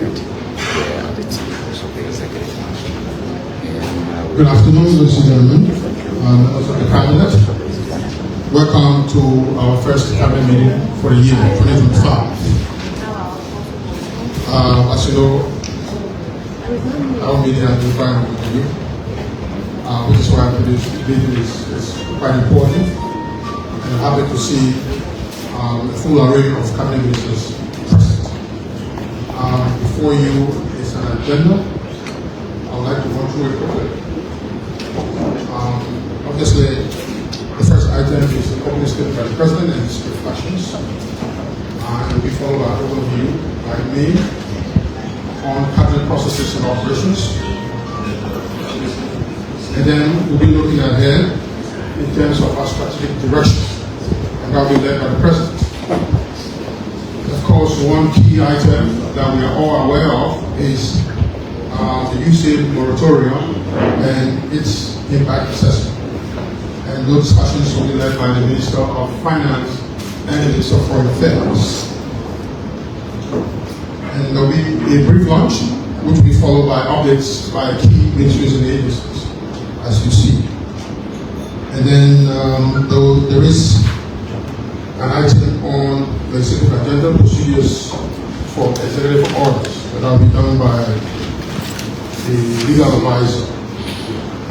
Cabinet, the audit members of the Executive Council. Good afternoon, ladies and gentlemen, members of the Cabinet. Welcome to our first Cabinet meeting for the year 2025. As you know, our meeting has been quite review, which is why today's meeting is quite important. And I'm happy to see a full array of Cabinet ministers present. Before you is an agenda. I would like to run through it quickly. Obviously, the first item is the opening statement by the President and his reflections. And will be followed by an overview by me on cabinet processes and operations. And then we'll be looking ahead in terms of our strategic direction, and that will be led by the President. Of course, one key item that we are all aware of is the USAID moratorium and its impact assessment. And those discussions will be led by the Minister of Finance and the Minister of Foreign Affairs. And there will be a brief lunch, which will be followed by updates by key ministries and agencies, as you see. And then there is an item on the executive agenda, procedures for executive orders, that will be done by the legal advisor.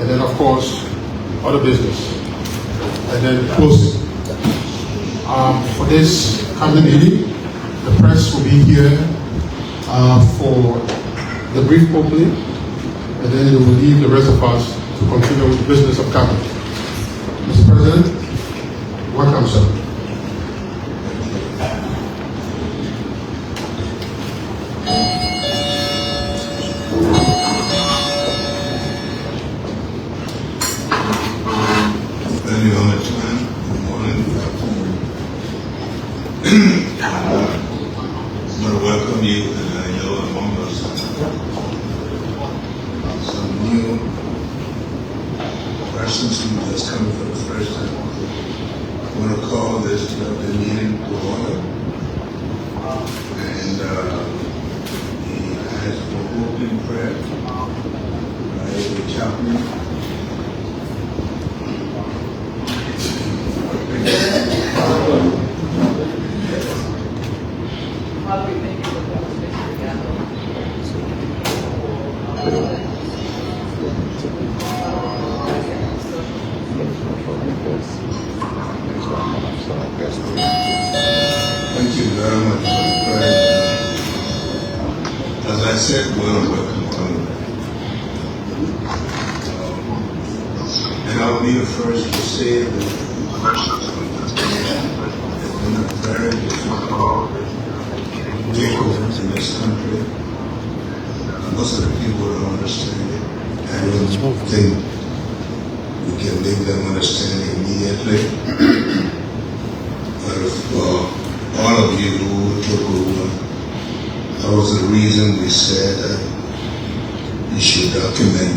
And then, of course, other business. And then closing. For this cabinet meeting, the press will be here for the brief opening, and then they will leave the rest of us to continue with the business of cabinet. Mr. President, welcome, sir. Thank you very much, man. Good morning. I want to welcome you, and I know among us some new persons who just come for the first time. I want to call this the meeting to order. And he asked for opening prayer by the chaplain. Father, we thank you for the space together. Thank you very much for the prayer. As I said, welcome. And I'll be the first to say that it's been a very difficult takeover in this country. Most of the people don't understand it. I don't think we can make them understand it immediately. But if all of you who took over, that was the reason we said that you should document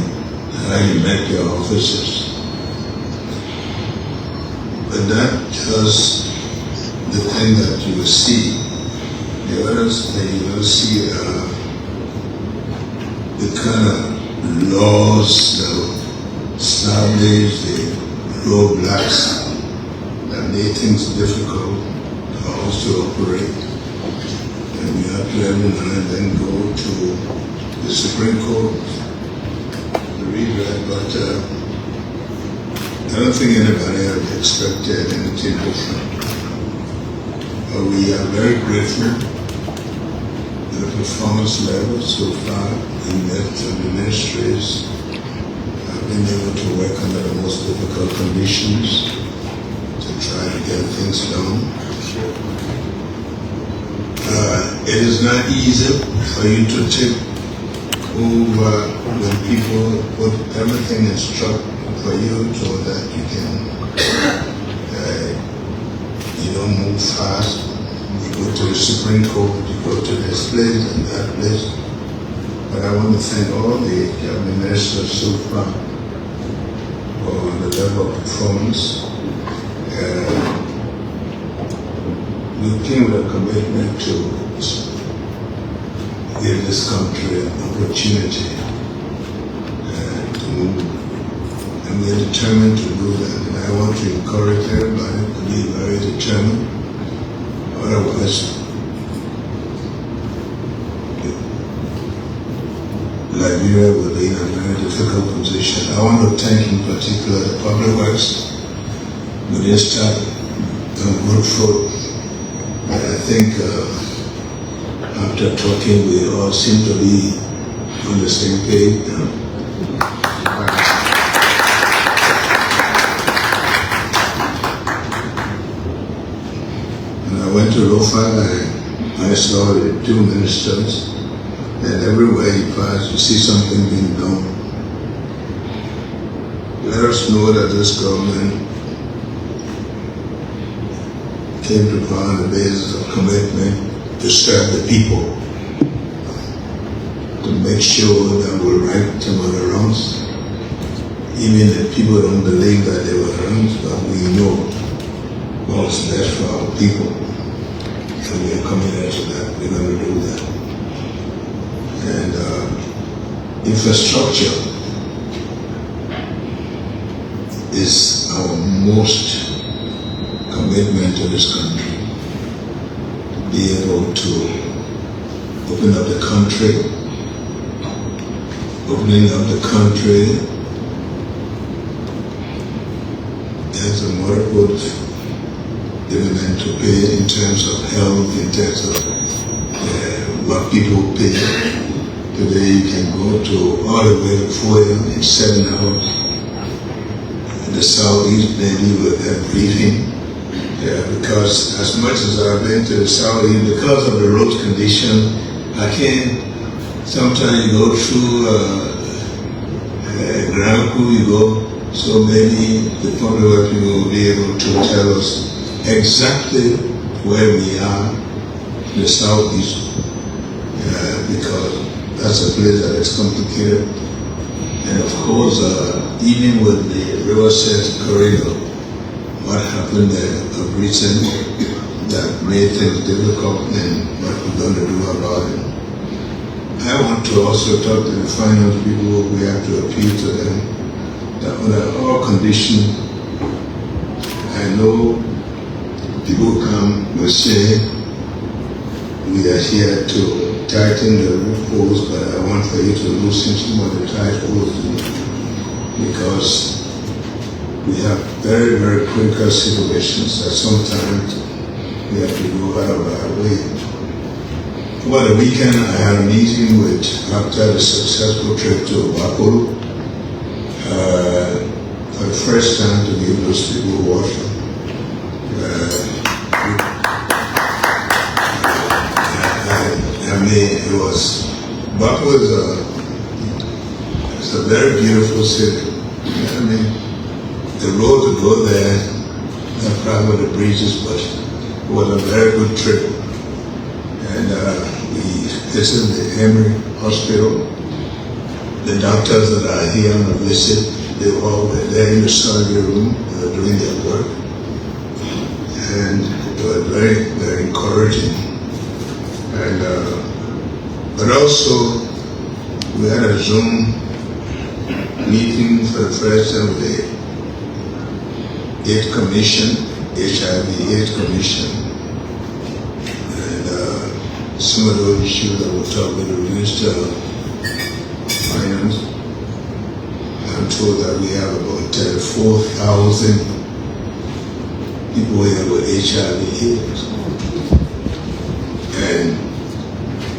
how you met your officers. But that just the thing that you will see. The others that you will see the kind of laws that establish the roadblocks that make things difficult for us to operate. And we have to every now and then go to the Supreme Court to read that, but I don't think anybody had expected anything different. But we are very grateful for the performance level so far in the ministries. I've been able to work under the most difficult conditions to try to get things done. It is not easy for you to take over when people put everything in structure for you so that you can you don't move fast. You go to the Supreme Court, you go to this place and that place. But I want to thank all the cabinet ministers so far for the level of performance. We came with a commitment to give this country an opportunity to move. And we are determined to do that. And I want to encourage everybody to be very determined. Otherwise, Liberia will be in a very difficult position. I want to thank in particular the Public Works Minister and good food. I think after talking, we all seem to be on the same page. When I went to Lofa, I saw the two ministers. And everywhere you pass, you see something being done. Let us know that this government came to power on the basis of commitment to serve the people, to make sure that we right some of the wrongs, even if people don't believe that they were wrongs, but we know what's best for our people, and we are committed to that. We're going to do that. And infrastructure is our most commitment to this country. Be able to open up the country, opening up the country has a moderate dividend to pay in terms of health, in terms of what people pay. Today you can go to all the way to Foya in 7 hours. In the southeast, maybe with that briefing. Because as much as I've been to the southeast, because of the road condition, I can't. Sometimes you go through Grand Coup, you go. So maybe the public work people will be able to tell us exactly where we are in the southeast, because that's a place that is complicated. And of course, even with the River Set corridor, what happened there of recent that made things difficult and what we're going to do about it. I want to also talk to the finance people. We have to appeal to them that under all conditions, I know people come and say we are here to tighten the loopholes, but I want for you to loosen some of the tight holes because we have very, very critical situations that sometimes we have to go out of our way. Over the weekend, I had a meeting with, after the successful trip to Boakai, for the first time to give those people water. It was, Boakai is a very beautiful city. I mean, the road to go there, not probably the bridges, but it was a very good trip. And we visited the Emory Hospital. The doctors that are here on a visit, they all were there in the surgery room, doing their work. And it was very, very encouraging. And but also, we had a Zoom meeting for the first time with the AIDS Commission, HIV/AIDS Commission, and some of those issues that we'll talk with the Minister of Finance. I'm told that we have about 34,000 people here with HIV/AIDS. And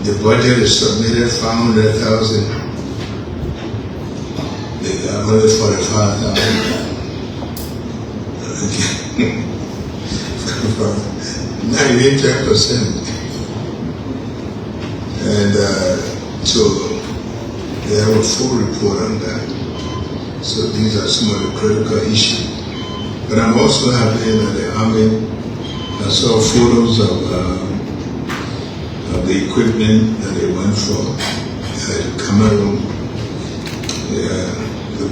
the budget is submitted 500,000. They got only 45,000. 98%. And so they have a full report on that. So these are some of the critical issues. But I'm also happy that the Army, I saw photos of the equipment that they went for Cameroon. They're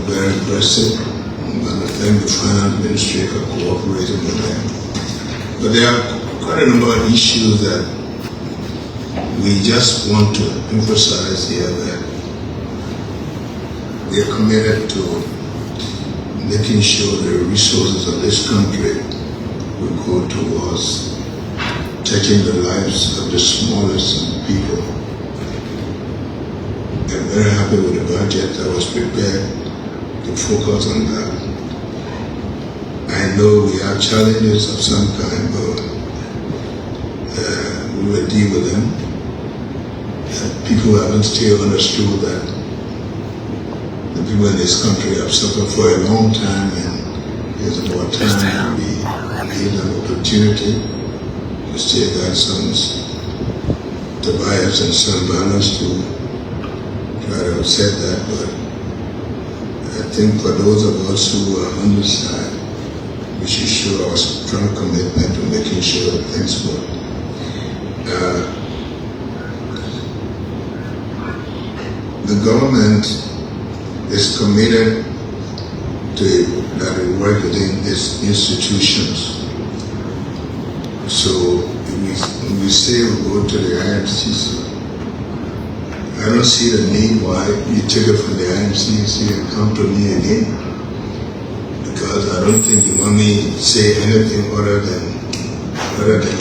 very impressive. And I thank the finance ministry for cooperating with them. But there are quite a number of issues that we just want to emphasize here that we are committed to making sure the resources of this country will go towards taking the lives of the smallest people. I'm very happy with the budget that was prepared to focus on that. I know we have challenges of some kind, but we will deal with them. People haven't still understood that the people in this country have suffered for a long time, and it's about time we give an opportunity. We still got some Tobias and some balance to try to offset that, but I think for those of us who are on the side, we should show our strong commitment to making sure that things work. The government is committed to that we work within its institutions. So when we say we go to the IMCC, I don't see the need why you take it from the IMCC and come to me again, because I don't think you want me to say anything other than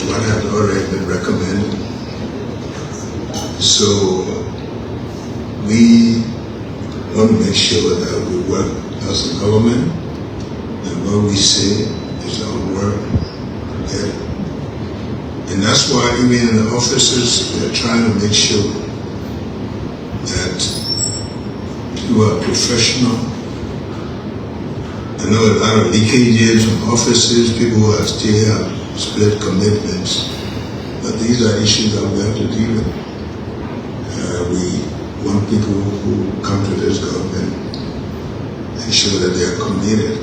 what had already been recommended. So we want to make sure that we work as a government, and what we say is our work together. And that's why even in the offices, we are trying to make sure that people are professional. I know a lot of leakages from offices, people who are still have split commitments, but these are issues that we have to deal with. We want people who come to this government and show that they are committed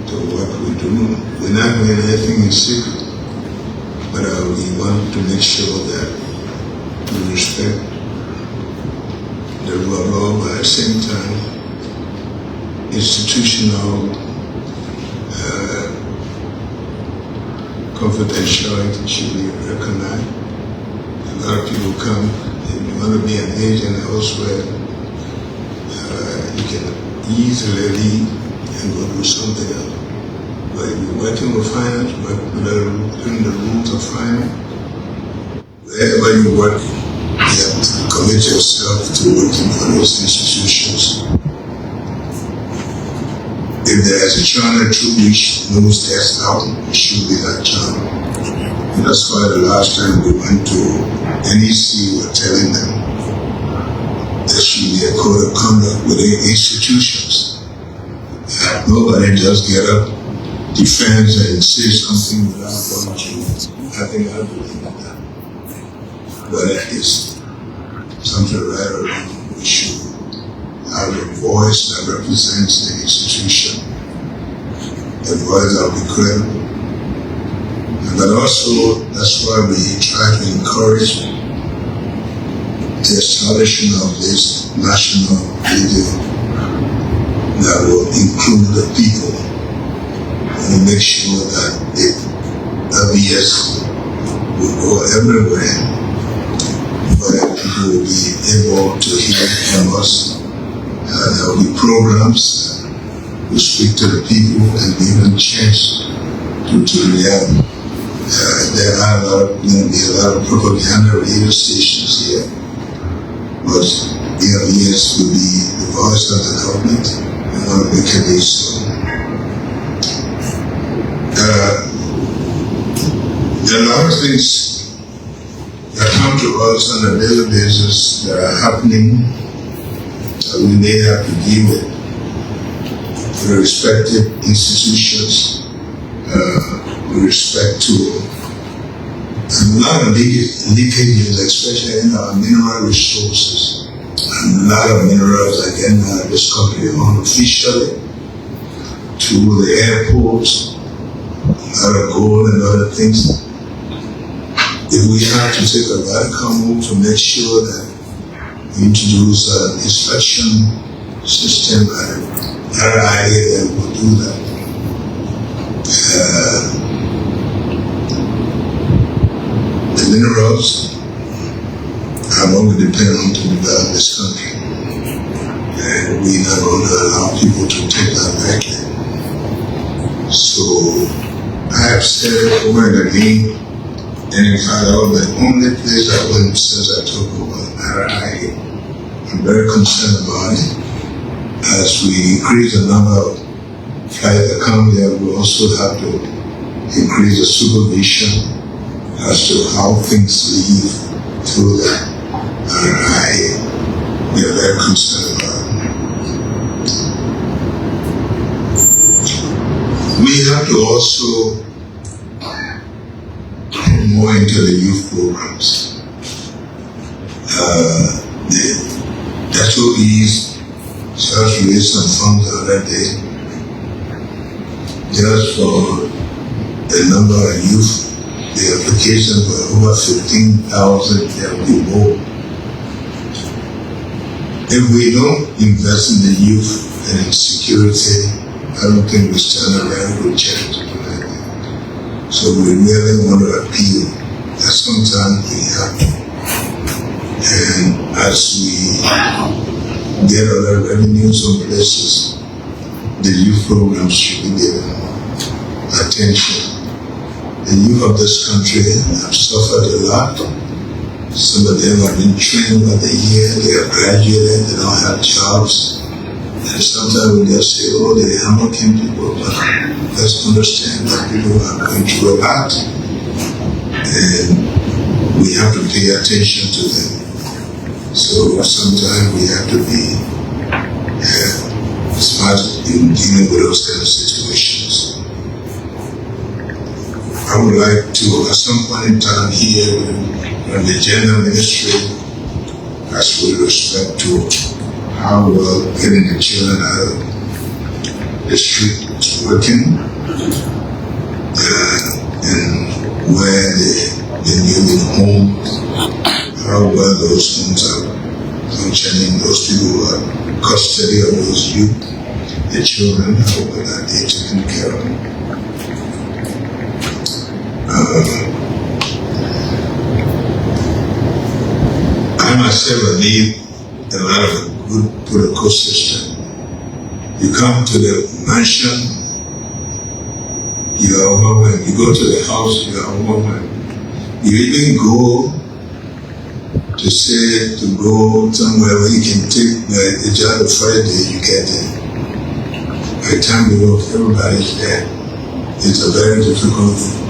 to what we do. We're not doing anything in secret, but we want to make sure that we respect the rule of law, but at the same time, institutional confidentiality should be recognized. A lot of people come, if you want to be an agent elsewhere, you can easily leave and go do something else. But if you're working with finance, within the rules of finance, wherever you work, you have to commit yourself to working for those institutions. If there is a channel through which moves tests out, it should be that channel. And that's why the last time we went to NEC, we were telling them there should be a code of conduct within institutions. Nobody just get up, defends and say something without going through. I think I believe in that. But at least something right or wrong, we should have a voice that represents the institution, a voice that will be credible. But also, that's why we try to encourage the establishment of this national video that will include the people and make sure that the LBS will go everywhere, where people will be able to hear from us. There will be programs that will speak to the people and give them a chance to react. There are going to be a lot of propaganda radio stations here, but the LBS will be the voice of the government. We want to make it so. There are a lot of things that come to us on a daily basis that are happening that we may have to deal with the respective institutions with respect to a lot of leakages, especially in our mineral resources. A lot of minerals are getting out of this country unofficially to the airports, a lot of gold and other things. If we have to take a radical move to make sure that we introduce an inspection system, RIA will do that. The minerals how long we depend on to develop this country. And we're not going to allow people to take that back. So I have said over and again, and in fact, that was the only place I went since I took over. I'm very concerned about it. As we increase the number of flights that come here, we also have to increase the supervision as to how things leave through that. We are very concerned about it. We have to also put more into the youth programs. The SOEs just raised some funds the other day just for the number of youth. The applications were over 15,000. There will be more. If we don't invest in the youth and in security, I don't think we stand a very good chance to do that. So we really want to appeal that sometimes we have to. And as we get other revenues on places, the youth programs should be given attention. The youth of this country have suffered a lot. Some of them have been trained by the year, they have graduated, they don't have jobs. And sometimes we just say, oh, they're hardworking people, but let's understand that people are going through a lot. And we have to pay attention to them. So sometimes we have to be smart in dealing with those kind of situations. I would like to, at some point in time here, when the gender ministry, as with respect to how well getting the children out of the street is working, and where they're living homes, how well those homes are functioning, those people who are custody of those youth, the children, how well are they taken care of. I myself believe a lot of a good political system. You come to the mansion, you are overwhelmed. You go to the house, you are overwhelmed. You even go to go somewhere where you can take the job the Friday, you get there. By the time you look, everybody's there. It's a very difficult thing.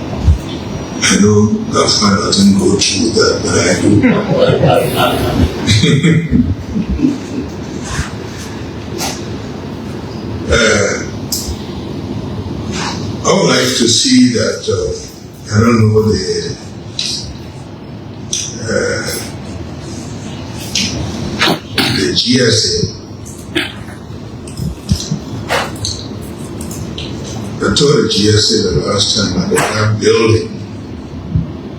I know that father doesn't go through that, but I do. I would like to see that, I don't know, the GSA. I told the GSA the last time that that building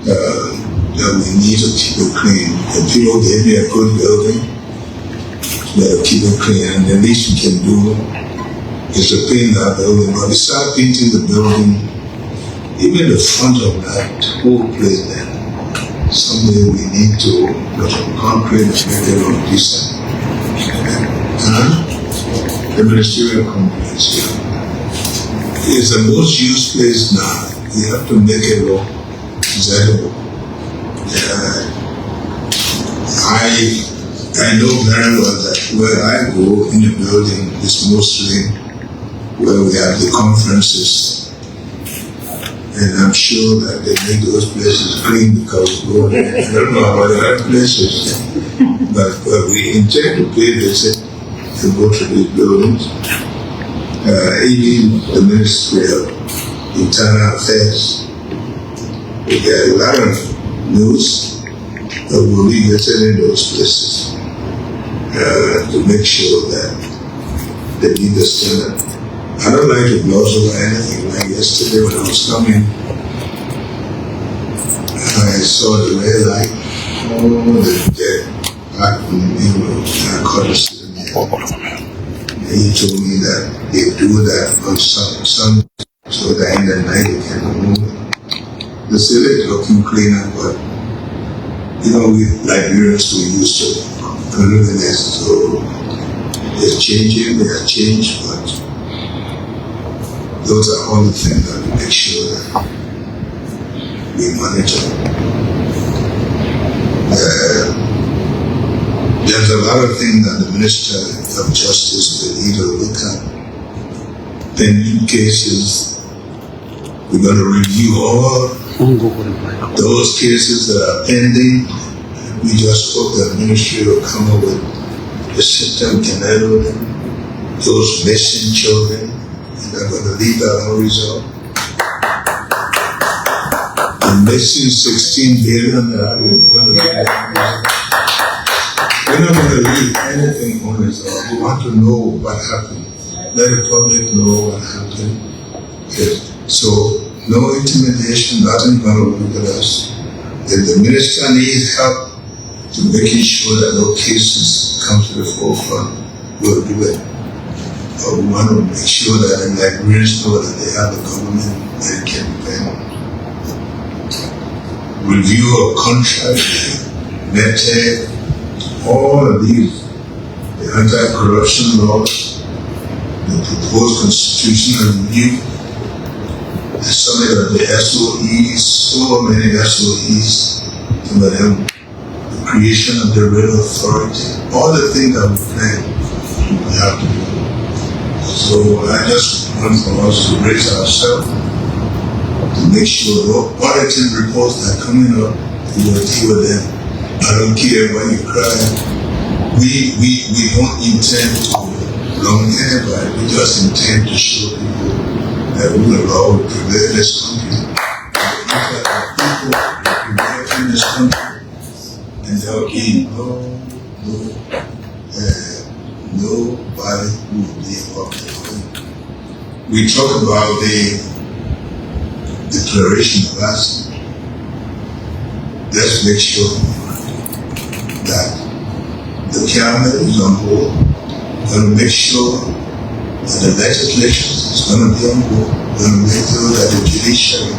that we need to keep it clean. And people gave me a good building that keep it clean, and the least we can do is to paint that building. But besides painting the building, even the front of that whole place there, someday we need to put some concrete and make it look decent. The ministerial complex is the most used place now. We have to make it look desirable. I know very well that where I go in the building is mostly where we have the conferences, and I'm sure that they make those places clean because we go there. I don't know about the other places, but we intend to pay visit to go to these buildings. Even the Ministry of Internal Affairs, we get a lot of news that we'll be visiting those places to make sure that they meet the standard. I don't like to gloss over anything. Like yesterday when I was coming, I saw the red light, the dead back from the main road, and I caught the student here. And he told me that they do that on Sunday, so that in the night they can move. The city is looking cleaner, but we Liberians we used to cleanliness, so it's changing, they have changed, but those are all the things that we make sure that we monitor. There's a lot of things that the Minister of Justice will need to look at. Pending cases, we're going to review all those cases that are pending. We just hope that the Ministry will come up with a system can handle them. Those missing children, and they're going to leave that unresolved. The missing 16 billion that are going to we're not going to leave anything unresolved. We want to know what happened. Let the public know what happened. Yes. So, no intimidation, nothing going to look at us. If the minister needs help to making sure that no cases come to the forefront, we'll do it. But we want to make sure that the Liberians know that they have a government that they can depend on. Review of contract, NETEC, all of these, the anti-corruption laws, the proposed constitutional review, the summit of the SOEs, so many SOEs, some of them, the creation of the rail authority, all the things that we plan, we have to do. So I just want for us to brace ourselves to make sure auditing reports that are coming up, we will deal with them. I don't care when you cry. We don't intend to long hair, but we just intend to show people that we will always prevail in this country. That people will prevail in this country, and there will be nobody who will be above the law. We talk about the Declaration of Assets. Let's make sure that the cabinet is on board. We're going to make sure that the legislation is going to be on board. We're going to make sure that the judiciary,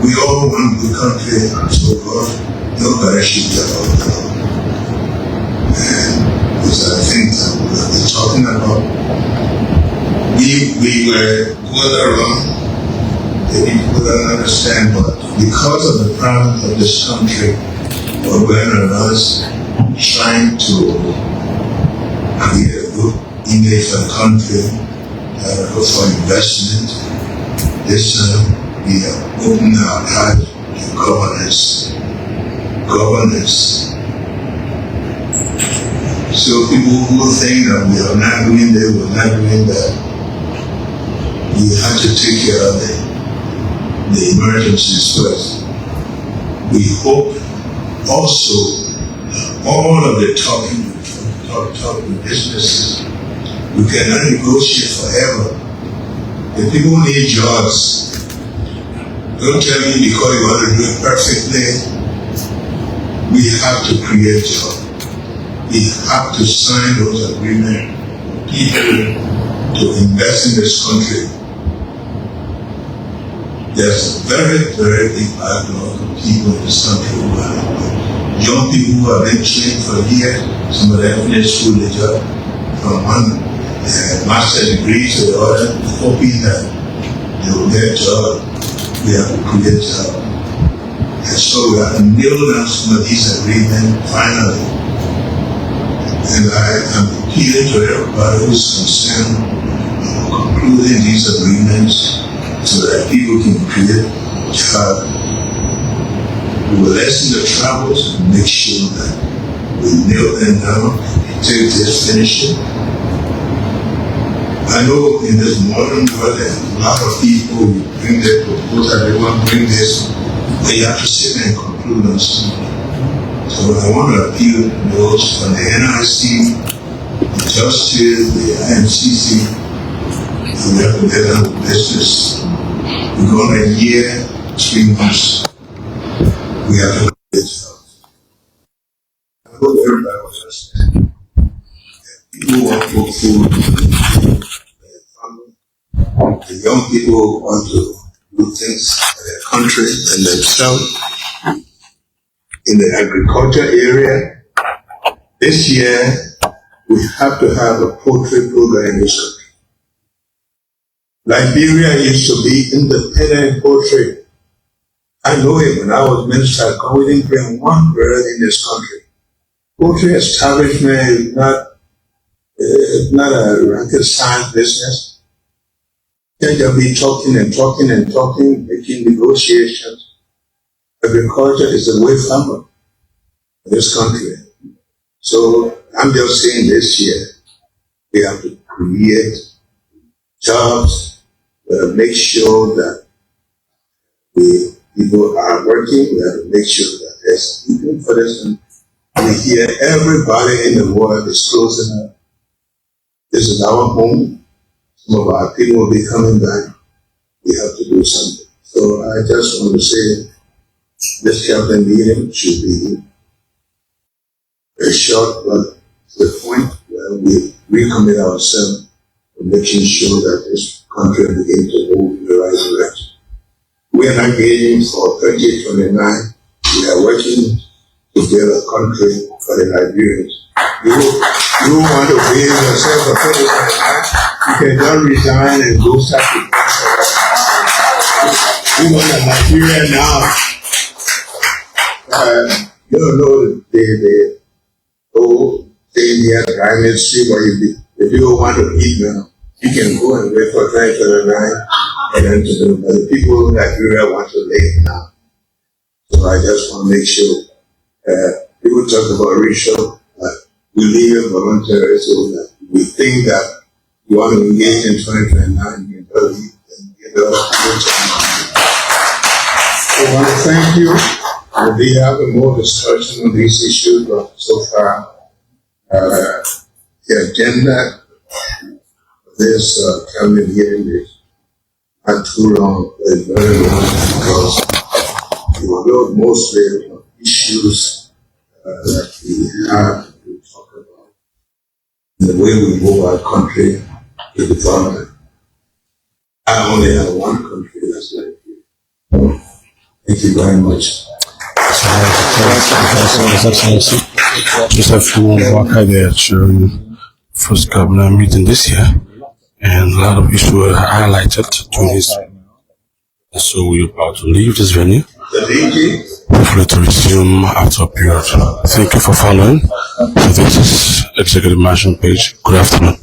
we all want the country, so God, nobody should be above the law. And those are the things that we've been talking about. We were going around, the people don't understand, but because of the problems of this country, we're going around trying to create a good image for the country, for investment. This time we have opened our eyes to governance. So people who think that we are not doing that, we're not doing that, we have to take care of the emergencies first. We hope also all of the talking businesses, we cannot negotiate forever. The people need jobs. Don't tell me because you want to do it perfectly. We have to create jobs. We have to sign those agreements with people to invest in this country. There's a very, very big backlog of people in this country who are young people who have been trained for years. Some of them finished school, the job from one master's degree to the other, hoping that they will get a job. We have to create jobs. And so we have to nail down some of these agreements finally. And I am appealing to everybody who is concerned about concluding these agreements so that people can create jobs. We will lessen the troubles and make sure that we nail them down until this finishes. I know in this modern world there are a lot of people who bring their proposal, they want to bring this, but you have to sit there and conclude on something. So I want to appeal to those from the NIC, the Justice, the IMCC, and we have to get down to business. We're going a year, 3 months. We have to create jobs. I hope everybody was understand. People want for food, the young people want to do things for their country and themselves. in the agriculture area. This year, we have to have a poultry program in this country. Liberia used to be independent in poultry. I know it when I was minister. We didn't bring one bird in this country. Poultry establishment is not a rocket science business. They just be talking and talking and talking, making negotiations. Agriculture is a way forward in this country. So I'm just saying this year, we have to create jobs, make sure that people are working. We have to make sure that there's, even for this, we hear everybody in the world is closing up. This is our home. Some of our people will be coming back. We have to do something. So I just want to say this cabinet meeting should be very short, but to the point where we recommit ourselves to making sure that this country begins to move in the right direction. We are not getting for 2029. We are working to build a country for the Liberians. You want to build yourself for 2029? You can just resign and go start to we want a Nigeria now. You don't know the old thing here, the climate street, or if you don't want to eat now, you can go and wait for 2029 and then to do. But the people in Nigeria want to live now. So I just want to make sure people talk about racial, but we leave it voluntary so that we think that you want to engage in 2029, you can believe and get the I want to thank you. We'll be having more discussion on these issues, but so far, the agenda of this cabinet hearing is not too long, but it's very long because we will look mostly on issues that we have to talk about and the way we move our country to development. I only have one country, that's Nigeria. Thank you very much. His Excellency, just a few more Boakai there during first cabinet meeting this year, and a lot of issues were highlighted during this. And so we're about to leave this venue, hopefully to resume after a period. Thank you for following. So this is Executive Mansion page. Good afternoon.